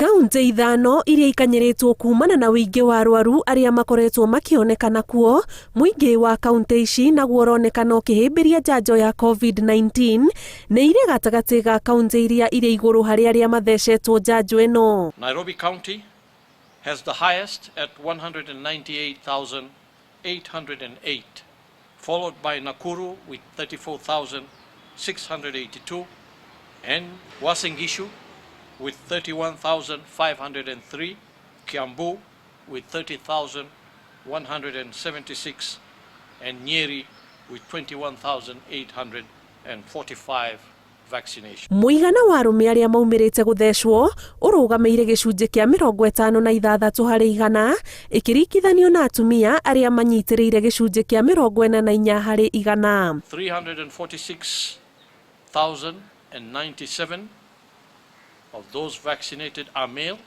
Kaunti ithano iria ikanyiritwo kumana na wingi wa arwaru aria makoretwo makionekana kuo, muingi wa kaunti ici naguo uronekana ukihimbiria njanjo ya COVID-19 ni ire gatagati ga kaunti iria iri iguru hari aria mathecetwo njanjo eno. Nairobi County has the highest at 198,808, followed by Nakuru with 34,682 and Uasin Gishu with 31,503, Kiambu with 30,176, and Nyeri with 21,845 vaccinations. Muigana wa arume aria maumirite guthecwo urugameire gicunji kia 56 hari igana ikirikithanio na atumia aria manyitiriire gicunji kia 44 hari igana. 346,097 of those vaccinated are male,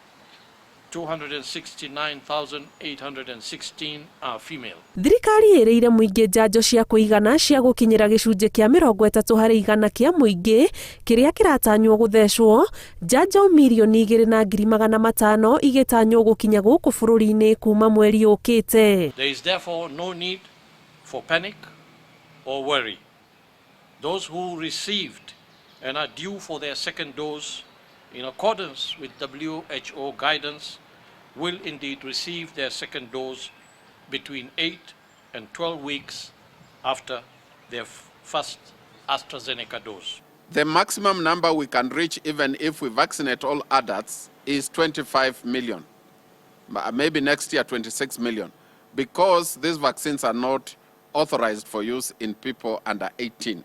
269,816 are female. Thirikari iriire muingi njanjo cia kuigana cia gukinyira gicunji kia 30 hari igana kia muingi kiria kiratanywo guthecwo njanjo 2,500,000 igitanywo gukinya guku bururi-ini kuma mweri ukite. There is therefore no need for panic or worry. Those who received and are due for their second dose in accordance with WHO guidance will indeed receive their second dose between 8 and 12 weeks after their first AstraZeneca dose. The maximum number we can reach, even if we vaccinate all adults, is 25 million. Maybe next year 26 million, because these vaccines are not authorized for use in people under 18.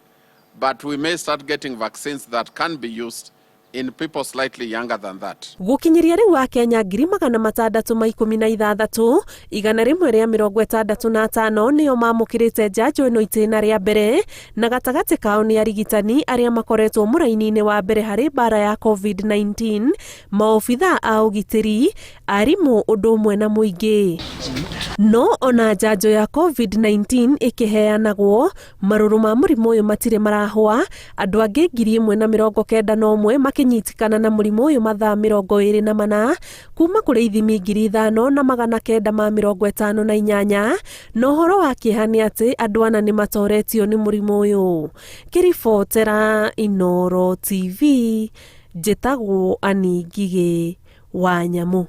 But we may start getting vaccines that can be used in people slightly younger than that. Gukinyiria riu wa Kenya 616 igana rimwe ria 65 niyo mamukirite njanjo ino itina ria mbere na gatagati kao ni arigitani aria makoretwo muraini-ini wa mbere hari bara ya COVID-19, maofitha a ugitiri, arimu undu umwe na muingi. No ona njanjo ya COVID-19 ikiheanagwo, maruru ma murimu uyu matire marahwa, andu angi 191 makinyitikana na murimu uyu mathaa 24 kuma kuri ithimi 5,958, no horo wa kihani ati andu ana ni matoretio ni murimu uyu. Kiribotera Inooro TV, njitagwo Ani Ngigĩ wa Nyamu.